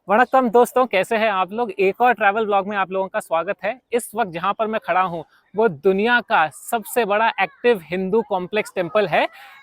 वणक्कम दोस्तों, कैसे हैं आप लोग। एक और ट्रैवल ब्लॉग में आप लोगों का स्वागत है। इस वक्त जहां पर मैं खड़ा हूं वो दुनिया का सबसे बड़ा एक्टिव हिंदू कॉम्प्लेक्स टेम्पल है।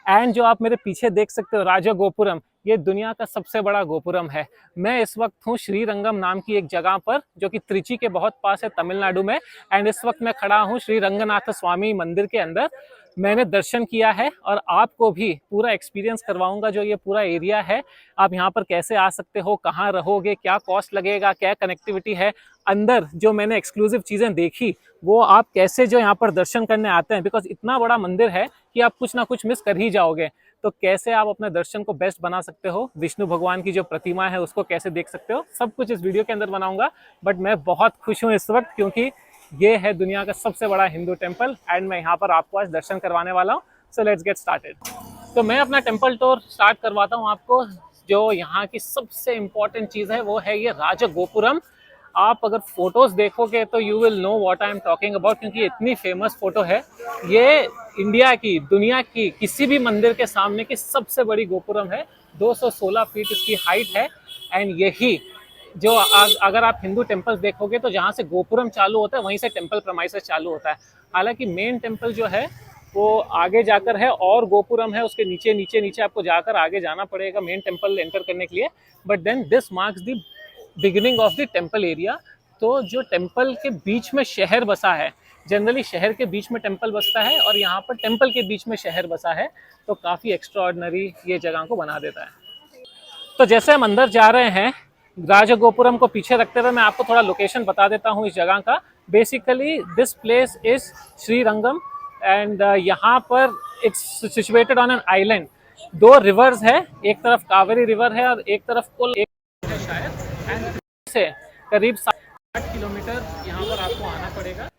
एंड जो आप मेरे पीछे देख सकते हो राजगोपुरम, ये दुनिया का सबसे बड़ा गोपुरम है। मैं इस वक्त हूँ श्रीरंगम नाम की एक जगह पर जो कि त्रिची के बहुत पास है, तमिलनाडु में। एंड इस वक्त मैं खड़ा हूँ श्री रंगनाथ स्वामी मंदिर के अंदर। मैंने दर्शन किया है और आपको भी पूरा एक्सपीरियंस करवाऊंगा जो ये पूरा एरिया है। आप यहाँ पर कैसे आ सकते हो, कहाँ रहोगे, क्या कॉस्ट लगेगा, क्या कनेक्टिविटी है, अंदर जो मैंने एक्सक्लूसिव चीज़ें देखी वो आप कैसे जो यहाँ पर दर्शन करने आते हैं, बिकॉज इतना बड़ा मंदिर है कि आप कुछ ना कुछ मिस कर ही जाओगे। तो कैसे आप अपने दर्शन को बेस्ट बना सकते हो, विष्णु भगवान की जो प्रतिमा है उसको कैसे देख सकते हो, सब कुछ इस वीडियो के अंदर बनाऊंगा। बट मैं बहुत खुश हूँ इस वक्त क्योंकि ये है दुनिया का सबसे बड़ा हिंदू टेम्पल एंड मैं यहाँ पर आपको आज दर्शन करवाने वाला हूँ। So let's get started. तो मैं अपना टेम्पल टूर स्टार्ट करवाता हूँ आपको। जो यहाँ की सबसे इम्पोर्टेंट चीज़ है वो है ये राजगोपुरम। आप अगर फोटोज देखोगे तो you will know what I am talking about, क्योंकि इतनी फेमस फोटो है ये। इंडिया की, दुनिया की किसी भी मंदिर के सामने की सबसे बड़ी गोपुरम है। 216 फीट इसकी हाइट है। एंड यही जो अगर आप हिंदू टेम्पल्स देखोगे तो जहाँ से गोपुरम चालू होता है वहीं से टेम्पल प्रमाइसेस चालू होता है। हालांकि मेन टेम्पल जो है वो आगे जाकर है और गोपुरम है उसके नीचे नीचे नीचे आपको जाकर आगे जाना पड़ेगा मेन टेम्पल एंटर करने के लिए। But then this marks the beginning of the temple area. तो जो टेम्पल के बीच में शहर बसा है, जनरली शहर के बीच में टेम्पल बसता है और यहाँ पर टेम्पल के बीच में शहर बसा है, तो काफ़ी एक्स्ट्राऑर्डिनरी ये जगह को बना देता है। तो जैसे हम अंदर जा रहे हैं राजगोपुरम को पीछे रखते हुए मैं आपको थोड़ा लोकेशन बता देता हूँ इस जगह का। Basically this place is Srirangam and यहाँ पर it's situated on an island. दो रिवर्स है, एक तरफ कावेरी रिवर है और एक तरफ कुल एक है शायद। एंड से करीब 60 किलोमीटर यहाँ पर आपको आना पड़ेगा।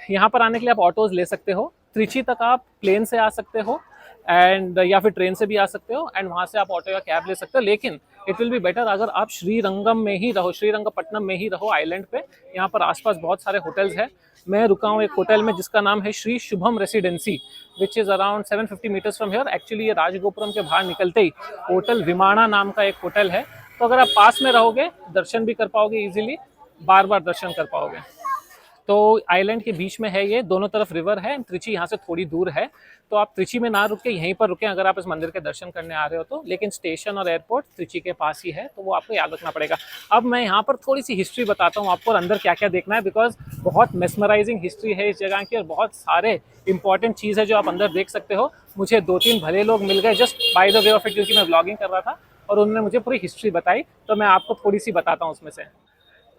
यहाँ पर आने के लिए आप ऑटोज ले सकते हो। त्रिची तक आप प्लेन से आ सकते हो एंड या फिर ट्रेन से भी आ सकते हो एंड वहाँ से आप ऑटो या कैब ले सकते हो। लेकिन इट विल बी बेटर अगर आप श्रीरंगम में ही रहो, श्रीरंगपट्टनम में ही रहो आइलैंड पे। यहाँ पर आसपास बहुत सारे होटल्स हैं। मैं रुका हूँ एक होटल में जिसका नाम है Shri Shubham residency, which is around 750 meters from here. Actually ये राजगोपुरम के बाहर निकलते ही होटल विमाना नाम का एक होटल है। तो अगर आप पास में रहोगे दर्शन भी कर पाओगे ईजिली, बार बार दर्शन कर पाओगे। तो आइलैंड के बीच में है ये, दोनों तरफ रिवर है। त्रिची यहाँ से थोड़ी दूर है, तो आप त्रिची में ना रुक के यहीं पर रुके अगर आप इस मंदिर के दर्शन करने आ रहे हो तो। लेकिन स्टेशन और एयरपोर्ट त्रिची के पास ही है, तो वो आपको याद रखना पड़ेगा। अब मैं यहाँ पर थोड़ी सी हिस्ट्री बताता हूँ आपको और अंदर क्या क्या देखना है, बिकॉज बहुत मेस्मराइजिंग हिस्ट्री है इस जगह की और बहुत सारे इंपॉर्टेंट चीज़ है जो आप अंदर देख सकते हो। मुझे 2-3 भले लोग मिल गए just by the way of it, क्योंकि मैं ब्लॉगिंग कर रहा था और उन्होंने मुझे पूरी हिस्ट्री बताई, तो मैं आपको थोड़ी सी बताता हूँ उसमें से।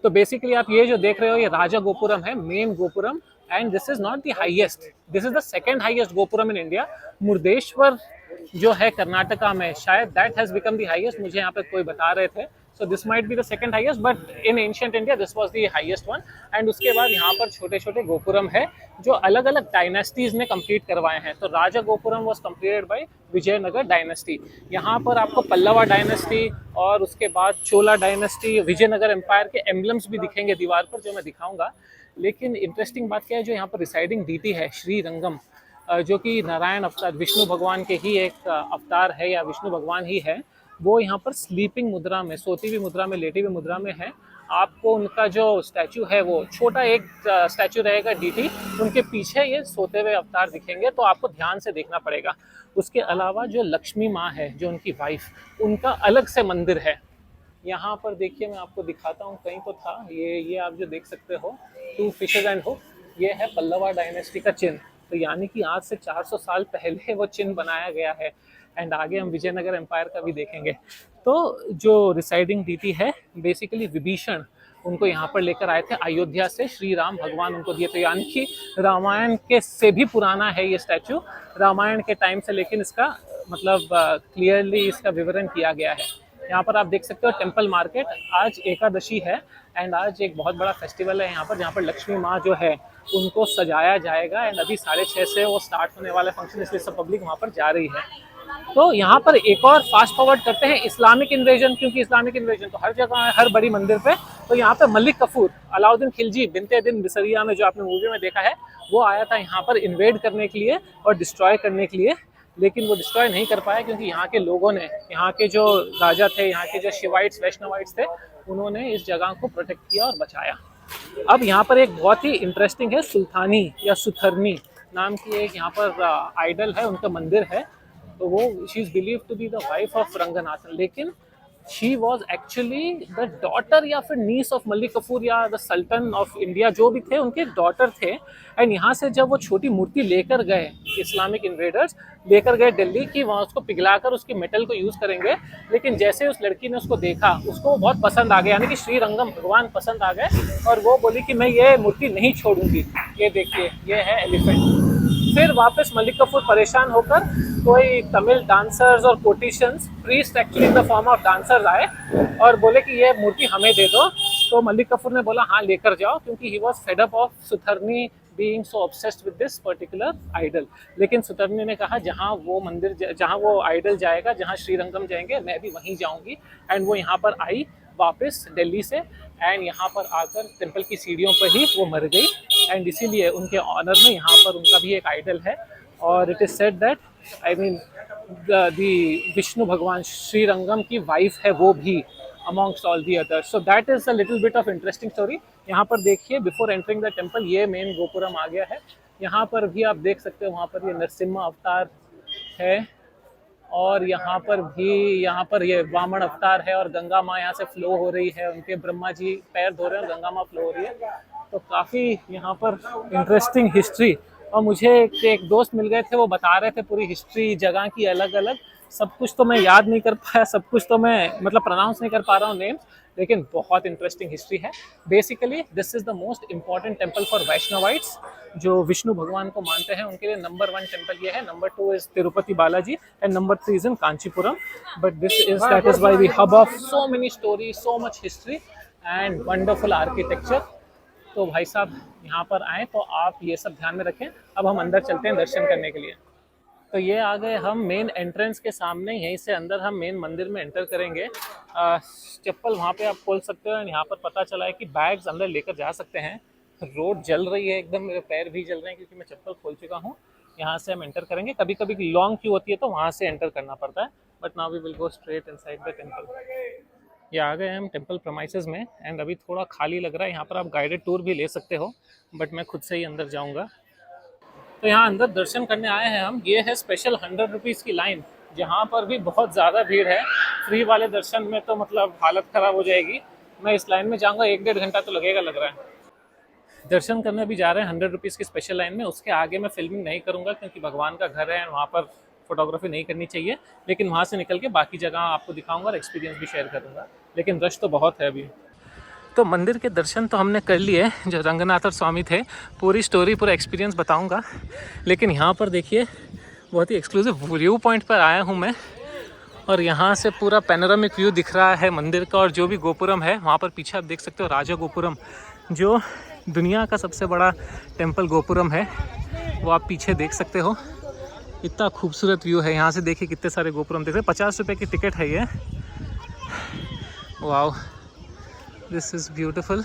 तो बेसिकली आप ये जो देख रहे हो ये राजा गोपुरम है, main gopuram. And this is not the highest, this is the second highest gopuram in India. Murudeshwar जो है कर्नाटका में, शायद that has become the highest, मुझे यहाँ पे कोई बता रहे थे। So this might be the second highest, but in ancient India this was the highest one. And उसके बाद यहाँ पर छोटे छोटे गोपुरम है जो अलग अलग डायनेस्टीज ने कंप्लीट करवाए हैं। तो Raja Gopuram was completed by Vijayanagara dynasty. यहाँ पर आपको पल्लवा डायनेस्टी और उसके बाद चोला डायनेस्टी, विजयनगर एम्पायर के एम्बलम्स भी दिखेंगे दीवार पर जो मैं दिखाऊंगा। लेकिन इंटरेस्टिंग बात क्या है, जो यहाँ पर रिसाइडिंग डीटी है श्रीरंगम, जो कि नारायण अवतार विष्णु भगवान के ही एक अवतार है या विष्णु भगवान ही है, वो यहाँ पर स्लीपिंग मुद्रा में, सोती हुई मुद्रा में, लेटी हुई मुद्रा में है। आपको उनका जो स्टैचू है वो छोटा एक स्टैचू रहेगा डीटी, उनके पीछे ये सोते हुए अवतार दिखेंगे, तो आपको ध्यान से देखना पड़ेगा। उसके अलावा जो लक्ष्मी माँ है, जो उनकी वाइफ, उनका अलग से मंदिर है। यहाँ पर देखिए मैं आपको दिखाता हूँ, कहीं तो था ये आप जो देख सकते हो 2 फिशेज एंड हुक, ये है पल्लवा डायनेस्टी का चिन्ह। तो यानी कि आज से 400 साल पहले वो चिन्ह बनाया गया है। एंड आगे हम विजयनगर एम्पायर का भी देखेंगे। तो जो रिसाइडिंग डीटी है बेसिकली विभीषण उनको यहाँ पर लेकर आए थे अयोध्या से, श्री राम भगवान उनको दिए थे। यानी कि रामायण के से भी पुराना है ये स्टैचू, रामायण के टाइम से, लेकिन इसका मतलब क्लियरली इसका विवरण किया गया है। यहाँ पर आप देख सकते हो टेम्पल मार्केट, आज एकादशी है एंड आज एक बहुत बड़ा फेस्टिवल है यहाँ पर, जहाँ पर लक्ष्मी माँ जो है उनको सजाया जाएगा। एंड अभी 6:30 से वो स्टार्ट होने वाला फंक्शन, इसलिए सब पब्लिक वहाँ पर जा रही है। तो यहाँ पर एक और फास्ट फॉरवर्ड करते हैं इस्लामिक इन्वेजन, क्योंकि इस्लामिक इन्वेजन तो हर जगह है, हर बड़ी मंदिर पे। तो यहाँ पे मलिक कफूर, अलाउद्दीन खिलजी बिनते दिन बिसरिया में जो आपने मूवी में देखा है, वो आया था यहाँ पर इन्वेड करने के लिए और डिस्ट्रॉय करने के लिए। लेकिन वो डिस्ट्रॉय नहीं कर पाया क्योंकि यहाँ के लोगों ने, यहाँ के जो राजा थे, यहाँ के जो शिवाइट्स वैष्णवाइट्स थे, उन्होंने इस जगह को प्रोटेक्ट किया और बचाया। अब यहाँ पर एक बहुत ही इंटरेस्टिंग है, सुल्तानी या सुथरनी नाम की एक यहाँ पर आइडल है, उनका मंदिर है। तो वो she is believe to be the wife of Ranganathan, लेकिन she was actually the daughter या फिर नीस ऑफ मलिक कफूर या द सल्तन ऑफ इंडिया, जो भी थे उनके डॉटर थे। एंड यहाँ से जब वो छोटी मूर्ति लेकर गए, इस्लामिक इन्वेडर्स लेकर गए दिल्ली की, वहाँ उसको पिघलाकर उसकी मेटल को यूज़ करेंगे। लेकिन जैसे उस लड़की ने उसको देखा, उसको बहुत पसंद आ गया, यानी कि श्री रंगम भगवान पसंद आ गए, और वो बोली कि मैं ये मूर्ति नहीं छोड़ूंगी। ये देखिए, ये है एलिफेंट। फिर वापस मलिक कफूर परेशान होकर कोई तमिल डांसर्स और politicians, priest actually in the form of dancers आए और बोले कि ये मूर्ति हमें दे दो। तो मलिक कफूर ने बोला हाँ लेकर जाओ, क्योंकि he was fed up of Suthrani being so obsessed with this particular idol. लेकिन सुथरनी ने कहा जहाँ वो मंदिर, जहाँ वो आइडल जाएगा, जहाँ श्रीरंगम जाएंगे, मैं भी वहीं जाऊंगी। एंड वो यहाँ पर आई वापस दिल्ली से, एंड यहाँ पर आकर टेम्पल की सीढ़ियों पर ही वो मर गई। एंड इसीलिए उनके ऑनर में यहाँ पर उनका भी एक आइडल है। और it is said that I mean the Vishnu भगवान श्रीरंगम की वाइफ है वो भी, amongst all the others. So that is a little bit of interesting story. यहाँ पर देखिए बिफोर एंटरिंग द टेम्पल ये मेन गोपुरम आ गया है। यहाँ पर भी आप देख सकते हो, वहाँ पर ये नरसिम्हा अवतार है, और यहाँ पर ये वामन अवतार है, और गंगा माँ यहाँ से फ्लो हो रही है, उनके ब्रह्मा जी पैर धो रहे हैं और गंगा माँ फ्लो हो रही है। तो काफ़ी यहाँ पर इंटरेस्टिंग हिस्ट्री। और मुझे एक दोस्त मिल गए थे, वो बता रहे थे पूरी हिस्ट्री जगह की अलग अलग। सब कुछ तो मैं याद नहीं कर पाया, सब कुछ तो मैं मतलब प्रोनाउंस नहीं कर पा रहा हूँ नेम्स, लेकिन बहुत इंटरेस्टिंग हिस्ट्री है। Basically this is the most important temple for Vaishnavites, जो विष्णु भगवान को मानते हैं उनके लिए नंबर 1 टेम्पल ये है। Number 2 is Tirupati Balaji, and number 3 is in Kanchipuram. But that is why the hub of so many story, so much history and wonderful architecture. तो भाई साहब यहाँ पर आए तो आप ये सब ध्यान में रखें। अब हम अंदर चलते हैं दर्शन करने के लिए। तो ये आ गए हम मेन एंट्रेंस के सामने, यहीं से अंदर हम मेन मंदिर में एंटर करेंगे। चप्पल वहाँ पे आप खोल सकते हो, यहाँ पर पता चला है कि बैग्स अंदर लेकर जा सकते हैं। रोड जल रही है एकदम, मेरे पैर भी जल रहे हैं क्योंकि मैं चप्पल खोल चुका हूँ। यहाँ से हम एंटर करेंगे, कभी कभी लॉन्ग क्यू होती है तो वहाँ से एंटर करना पड़ता है, but now we will go straight inside the temple. ये आ गए हम टेम्पल प्रमाइसेस में, एंड अभी थोड़ा खाली लग रहा है। यहाँ पर आप गाइडेड टूर भी ले सकते हो, बट मैं खुद से ही अंदर जाऊँगा। तो यहाँ अंदर दर्शन करने आए हैं हम। ये है स्पेशल 100 रुपीज़ की लाइन, जहाँ पर भी बहुत ज़्यादा भीड़ है। फ्री वाले दर्शन में तो मतलब हालत ख़राब हो जाएगी। मैं इस लाइन में जाऊँगा 1-1.5 घंटा तो लगेगा लग रहा है। दर्शन करने भी जा रहे हैं 100 रुपीज़ की स्पेशल लाइन में। उसके आगे मैं फिल्मिंग नहीं करूँगा क्योंकि भगवान का घर है, वहाँ पर फोटोग्राफी नहीं करनी चाहिए। लेकिन वहाँ से निकल के बाकी जगह आपको दिखाऊँगा और एक्सपीरियंस भी शेयर करूँगा। लेकिन रश तो बहुत है अभी। तो मंदिर के दर्शन तो हमने कर लिए, जो रंगनाथर स्वामी थे। पूरी स्टोरी, पूरा एक्सपीरियंस बताऊंगा। लेकिन यहाँ पर देखिए, बहुत ही एक्सक्लूसिव व्यू पॉइंट पर आया हूँ मैं, और यहाँ से पूरा पैनोरामिक व्यू दिख रहा है मंदिर का। और जो भी गोपुरम है वहाँ पर पीछे आप देख सकते हो, राजा गोपुरम, जो दुनिया का सबसे बड़ा टेम्पल गोपुरम है, वो आप पीछे देख सकते हो। इतना खूबसूरत व्यू है। यहाँ से देखिए कितने सारे गोपुरम दिख रहे हैं। 50 रुपये की टिकट है ये। Wow, this is beautiful.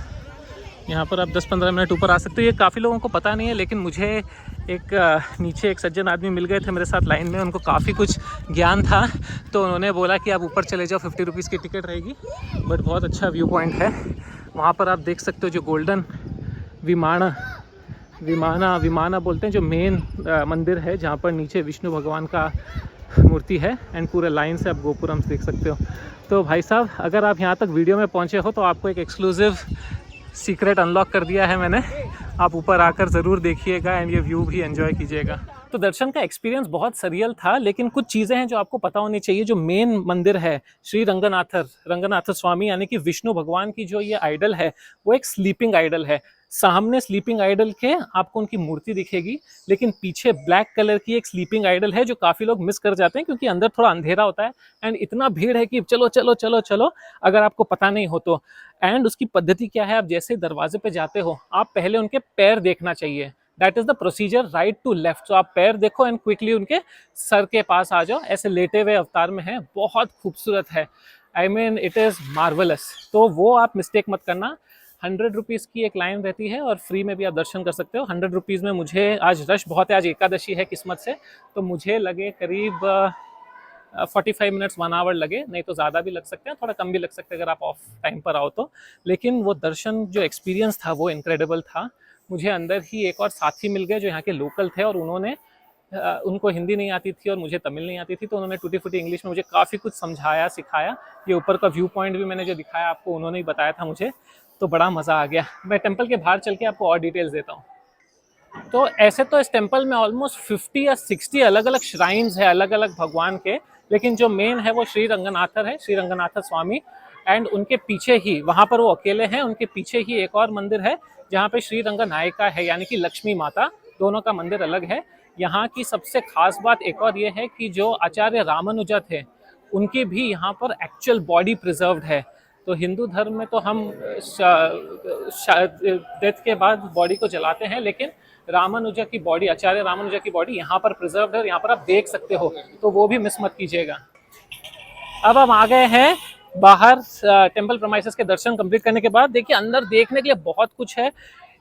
यहाँ पर आप 10-15 मिनट ऊपर आ सकते हो। ये काफ़ी लोगों को पता नहीं है, लेकिन मुझे नीचे एक सज्जन आदमी मिल गए थे मेरे साथ लाइन में, उनको काफ़ी कुछ ज्ञान था, तो उन्होंने बोला कि आप ऊपर चले जाओ, 50 रुपीज़ की टिकट रहेगी। बट बहुत अच्छा व्यू पॉइंट है। वहाँ पर आप देख सकते हो जो गोल्डन विमाना बोलते हैं, जो मेन मंदिर है, जहाँ पर नीचे विष्णु भगवान का मूर्ति है। एंड पूरे लाइन से आप गोपुरम देख सकते हो। तो भाई साहब, अगर आप यहाँ तक वीडियो में पहुँचे हो तो आपको एक एक्सक्लूसिव सीक्रेट अनलॉक कर दिया है मैंने। आप ऊपर आकर ज़रूर देखिएगा एंड ये व्यू भी एंजॉय कीजिएगा। तो दर्शन का एक्सपीरियंस बहुत सरियल था, लेकिन कुछ चीज़ें हैं जो आपको पता होनी चाहिए। जो मेन मंदिर है श्री रंगनाथर स्वामी, यानी कि विष्णु भगवान की जो ये आइडल है, वो एक स्लीपिंग आइडल है। सामने स्लीपिंग आइडल के आपको उनकी मूर्ति दिखेगी, लेकिन पीछे ब्लैक कलर की एक स्लीपिंग आइडल है, जो काफ़ी लोग मिस कर जाते हैं क्योंकि अंदर थोड़ा अंधेरा होता है एंड इतना भीड़ है कि चलो चलो चलो चलो, अगर आपको पता नहीं हो तो। एंड उसकी पद्धति क्या है, आप जैसे ही दरवाजे पे जाते हो, आप पहले उनके पैर देखना चाहिए। That is the procedure, right to left. तो आप पैर देखो एंड क्विकली उनके सर के पास आ जाओ। ऐसे लेटे हुए अवतार में है, बहुत खूबसूरत है। I mean it is marvellous. तो वो आप मिस्टेक मत करना। 100 रुपीज़ की एक लाइन रहती है और फ्री में भी आप दर्शन कर सकते हो। 100 रुपीज़ में मुझे, आज रश बहुत है, आज एकादशी है किस्मत से, तो मुझे लगे करीब 45 मिनट्स 1 आवर लगे, नहीं तो ज़्यादा भी लग सकते हैं, थोड़ा कम भी लग सकते हैं अगर आप ऑफ टाइम पर आओ तो। लेकिन वो दर्शन जो एक्सपीरियंस था वो इनक्रेडिबल था। मुझे अंदर ही एक और साथी मिल गए जो यहाँ के लोकल थे, और उन्होंने उनको हिंदी नहीं आती थी और मुझे तमिल नहीं आती थी, तो उन्होंने टूटी फूटी इंग्लिश में मुझे काफ़ी कुछ समझाया सिखाया। ये ऊपर का व्यू पॉइंट भी मैंने जो दिखाया आपको उन्होंने ही बताया था मुझे, तो बड़ा मज़ा आ गया। मैं टेम्पल के बाहर चल के आपको और डिटेल्स देता हूँ। तो ऐसे तो इस टेम्पल में ऑलमोस्ट 50 या 60 अलग अलग श्राइन्स है अलग अलग भगवान के, लेकिन जो मेन है वो श्री रंगनाथर है, श्री रंगनाथर स्वामी। एंड उनके पीछे ही, वहाँ पर वो अकेले हैं, उनके पीछे ही एक और मंदिर है जहाँ पे श्री रंगनायिका है, यानी कि लक्ष्मी माता। दोनों का मंदिर अलग है। यहाँ की सबसे खास बात एक और ये है कि जो आचार्य रामानुजा थे उनकी भी यहाँ पर एक्चुअल बॉडी प्रिजर्व्ड है। तो हिंदू धर्म में तो हम डेथ के बाद बॉडी को जलाते हैं, लेकिन रामानुजा की बॉडी, आचार्य रामानुजा की बॉडी यहाँ पर प्रिजर्व्ड है, यहाँ पर आप देख सकते हो, तो वो भी मिस मत कीजिएगा। अब हम आ गए हैं बाहर टेम्पल प्रेमाइसेस के दर्शन कंप्लीट करने के बाद। देखिए अंदर देखने के लिए बहुत कुछ है,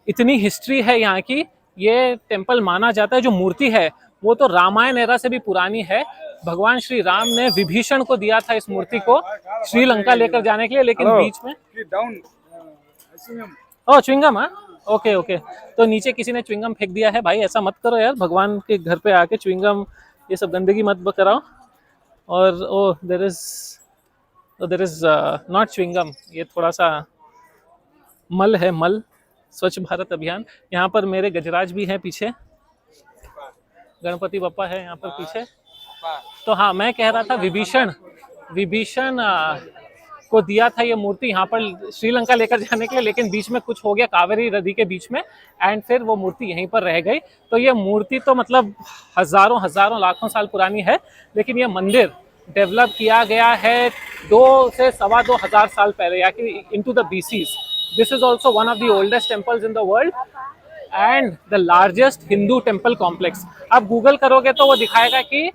इतनी हिस्ट्री है यहाँ की। ये टेम्पल माना जाता है, जो मूर्ति है वो तो रामायण एरा से भी पुरानी है। भगवान श्री राम ने विभीषण को दिया था इस मूर्ति को श्रीलंका लेकर जाने के लिए, लेकिन बीच में ओह च्युइंगम, हाँ ओके ओके, तो नीचे किसी ने च्युइंगम फेंक दिया है। भाई ऐसा मत करो यार, भगवान के घर पे आके च्युइंगम ये सब गंदगी मत कराओ। और oh there is not chewing gum, ये थोड़ा सा मल है, मल। स्वच्छ भारत अभियान। यहाँ पर मेरे गजराज भी हैं पीछे, गणपति बप्पा है यहाँ पर पीछे। तो हाँ, मैं कह रहा था विभीषण को दिया था ये मूर्ति यहाँ पर श्रीलंका लेकर जाने के लिए, लेकिन बीच में कुछ हो गया कावेरी नदी के बीच में, एंड फिर वो मूर्ति यहीं पर रह गई। तो ये मूर्ति तो मतलब हजारों लाखों साल पुरानी है, लेकिन ये मंदिर डेवलप किया गया है 2 से 2.25 हजार साल पहले, या कि into the BCs। This is also one of the oldest temples in the world and the largest Hindu temple complex. आप गूगल करोगे तो वो दिखाएगा कि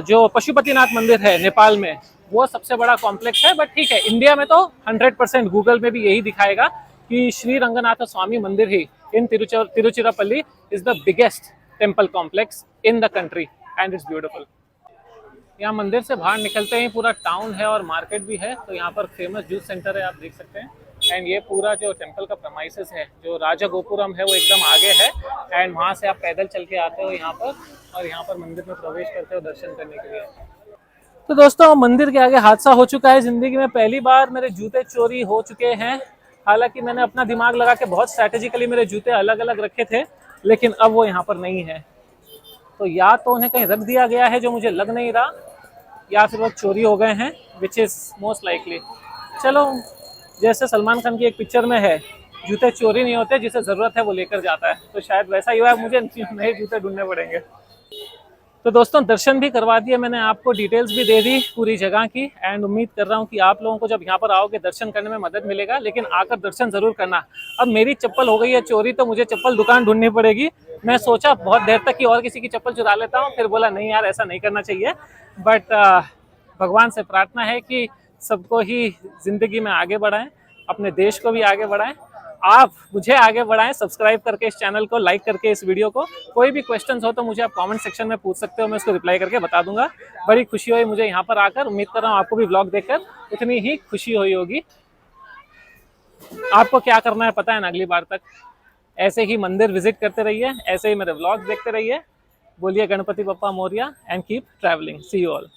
जो पशुपतिनाथ मंदिर है नेपाल में, वो सबसे बड़ा कॉम्प्लेक्स है। बट ठीक है, इंडिया में तो 100% गूगल में भी यही दिखाएगा कि श्री रंगनाथ स्वामी मंदिर ही in Tiruchirappalli is the biggest temple complex in the country and it's beautiful. यहाँ मंदिर से बाहर निकलते ही पूरा टाउन है और मार्केट भी है। तो यहाँ पर फेमस जूस सेंटर है, आप देख सकते हैं। एंड ये पूरा जो टेम्पल का प्रमाइसेस है, जो राजा गोपुरम है, वो एकदम आगे है। एंड वहाँ से आप पैदल चल के आते हो यहाँ पर, और यहाँ पर मंदिर में प्रवेश करते हो दर्शन करने के लिए। तो दोस्तों, मंदिर के आगे हादसा हो चुका है। जिंदगी में पहली बार मेरे जूते चोरी हो चुके हैं। हालांकि मैंने अपना दिमाग लगा के बहुत स्ट्रैटेजिकली मेरे जूते अलग अलग रखे थे, लेकिन अब वो यहाँ पर नहीं है। तो या तो उन्हें कहीं रख दिया गया है जो मुझे लग नहीं रहा, या फिर वो चोरी हो गए हैं, विच इज़ मोस्ट लाइकली। चलो, जैसे सलमान खान की एक पिक्चर में है, जूते चोरी नहीं होते, जिसे ज़रूरत है वो लेकर जाता है। तो शायद वैसा ही हुआ है, मुझे नए जूते ढूंढने पड़ेंगे। तो दोस्तों, दर्शन भी करवा दिए मैंने, आपको डिटेल्स भी दे दी पूरी जगह की। एंड उम्मीद कर रहा हूँ कि आप लोगों को जब यहाँ पर आओगे दर्शन करने में मदद मिलेगा, लेकिन आकर दर्शन ज़रूर करना। अब मेरी चप्पल हो गई है चोरी, तो मुझे चप्पल दुकान ढूंढनी पड़ेगी। मैं सोचा बहुत देर तक कि और किसी की चप्पल चुरा लेता हूँ, फिर बोला नहीं यार, ऐसा नहीं करना चाहिए। बट भगवान से प्रार्थना है कि सबको ही ज़िंदगी में आगे बढ़ाएं, अपने देश को भी आगे बढ़ाएं, आप मुझे आगे बढ़ाएं सब्सक्राइब करके, इस चैनल को लाइक करके, इस वीडियो को। कोई भी क्वेश्चंस हो तो मुझे आप कमेंट सेक्शन में पूछ सकते हो, मैं उसको रिप्लाई करके बता दूंगा। बड़ी खुशी हुई मुझे यहाँ पर आकर। उम्मीद कर रहा हूँ आपको भी व्लॉग देखकर उतनी ही खुशी हुई होगी। आपको क्या करना है पता है ना, अगली बार तक ऐसे ही मंदिर विजिट करते रहिए, ऐसे ही मेरे व्लॉग देखते रहिए। बोलिए Ganpati Bappa Morya and keep travelling. See you all.